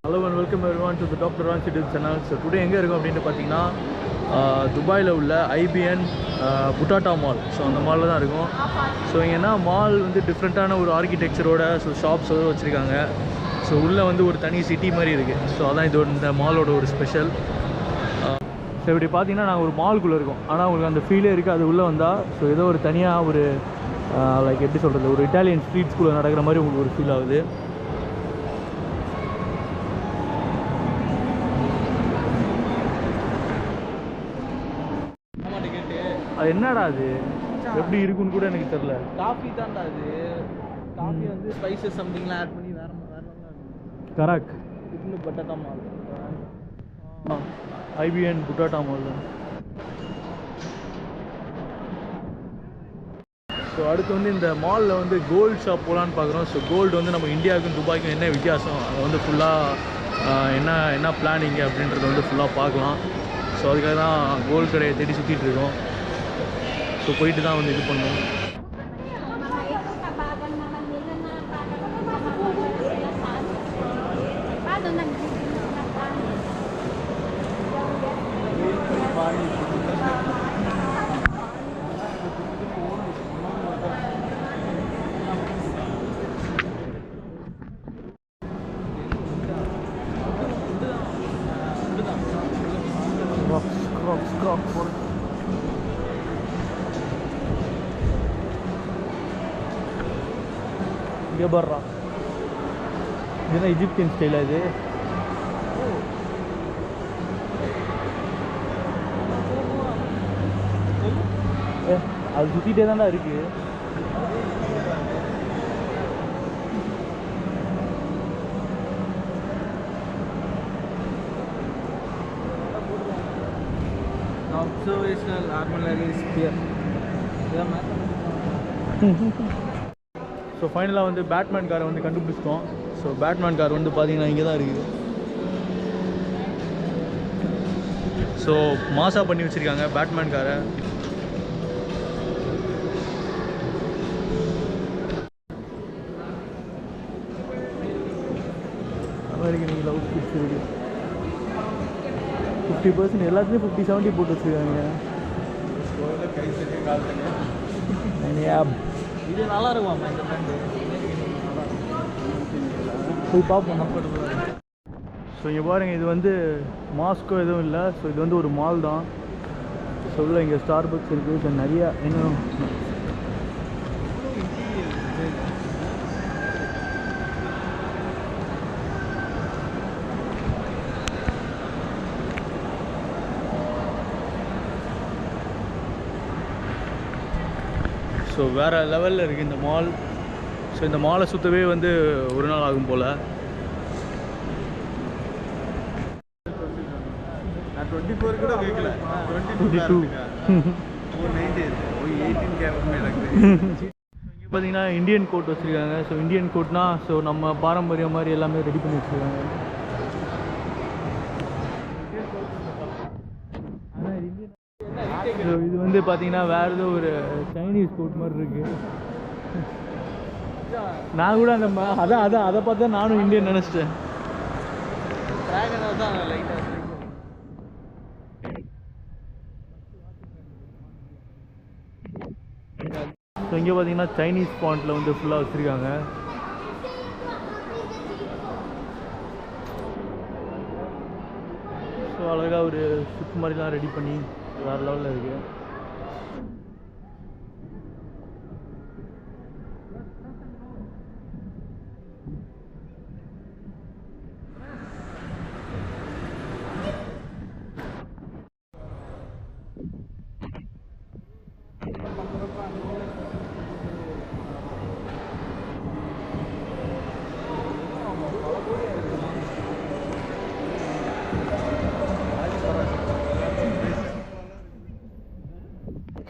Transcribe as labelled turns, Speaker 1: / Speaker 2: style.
Speaker 1: Hello and welcome everyone to the Dr. Ron YouTube channel. So today எங்கே இருக்கோம் அப்படின்னு பார்த்தீங்கன்னா துபாயில் உள்ள IBN Battuta மால். ஸோ அந்த மாலில் தான் இருக்கும். ஸோ இங்கன்னா மால் வந்து டிஃப்ரெண்ட்டான ஒரு ஆர்கிடெக்சரோட ஸோ ஷாப்ஸ் வச்சுருக்காங்க. ஸோ உள்ளே வந்து ஒரு தனி சிட்டி மாதிரி இருக்குது. ஸோ அதான் இது இந்த மாலோட ஒரு ஸ்பெஷல். ஸோ இப்படி பார்த்தீங்கன்னா நாங்கள் ஒரு மால்குள்ளே இருக்கோம். ஆனால் உங்களுக்கு அந்த ஃபீலே இருக்குது. அது உள்ளே வந்தால் ஸோ ஏதோ ஒரு தனியாக ஒரு லைக் எப்படி சொல்கிறது, ஒரு இட்டாலியன் ஸ்ட்ரீட் ஸ்கூலில் நடக்கிற மாதிரி உங்களுக்கு ஒரு ஃபீல் ஆகுது. அது என்னடா அது எப்படி இருக்குன்னு கூட எனக்கு தெரியல.
Speaker 2: காஃபி தான்டா அது. காஃபி வந்து ஸ்பைசஸ் சம்திங்லாம் ஆட் பண்ணி வேற
Speaker 1: கரெக்ட்.
Speaker 2: இது பட்டாட்டா மால்.
Speaker 1: IBN Battuta மால் தான். ஸோ அடுத்து வந்து இந்த மாலில் வந்து கோல்டு ஷாப் போகலான்னு பார்க்குறோம். ஸோ கோல்டு வந்து நம்ம இந்தியாவுக்கும் துபாய்க்கும் என்ன வித்தியாசம், அதை வந்து ஃபுல்லாக என்ன பிளானிங் அப்படின்றத வந்து ஃபுல்லாக பார்க்கலாம். ஸோ அதுக்காக தான் கோல்டு கடையை தேடி சுற்றிட்டு இருக்கோம். ஸோ போயிட்டு தான் வந்து இது பண்ணுவோம். இங்கே பர்றா, இதுதான் இஜிப்தியன் ஸ்டைலா இது. அது சுற்றிட்டே தான்டா இருக்கு.
Speaker 2: observational armory spear.
Speaker 1: ஸோ ஃபைனலாக வந்து பேட்மேன் காரை வந்து கண்டுபிடிச்சிட்டோம். ஸோ பேட்மேன் கார் வந்து பார்த்தீங்கன்னா இங்கே தான் இருக்குது. ஸோ மாசா பண்ணி வச்சுருக்காங்க பேட்மேன் காரை. அமெரிக்கன் லவ் கிட்ஸ் இருக்குது. 50% எல்லாத்துலேயும் 50-70 போட்டு வச்சுருக்காங்க.
Speaker 2: இது நல்லா இருக்குமா இந்த ஃப்ரெண்டு
Speaker 1: போய் பார்ப்போம். ஸோ இங்கே பாருங்கள், இது வந்து மாஸ்கோ எதுவும் இல்லை. ஸோ இது வந்து ஒரு மால் தான். ஸோ உள்ள இங்கே ஸ்டார் பக்ஸ் இருக்குது. ஸோ நிறையா இன்னும் ஸோ வேறு லெவலில் இருக்குது இந்த மால். ஸோ இந்த மாலை சுற்றவே வந்து ஒரு நாள் ஆகும் போல்.
Speaker 2: நான் 24 கூட கேட்கல,
Speaker 1: 22
Speaker 2: இங்கே
Speaker 1: பார்த்தீங்கன்னா இந்தியன் கோட் வச்சுருக்காங்க. ஸோ இந்தியன் கோட்னா ஸோ நம்ம பாரம்பரியம் மாதிரி எல்லாமே ரெடி பண்ணி வச்சுருக்காங்க. ஸோ இது வந்து பார்த்தீங்கன்னா வேறு ஏதோ ஒரு சைனீஸ் கோட் மாதிரி இருக்குது. நான் கூட அந்த அதை பார்த்தா நானும் இந்தியன் நினச்சிட்டேன். ஸோ இங்கே பார்த்தீங்கன்னா சைனீஸ் ஃபாண்ட்டில் வந்து ஃபுல்லாக வச்சுருக்காங்க. ஸோ அழகாக ஒரு ஷிப் மாதிரிலாம் ரெடி பண்ணி வேறு லெவலில் இருக்குது.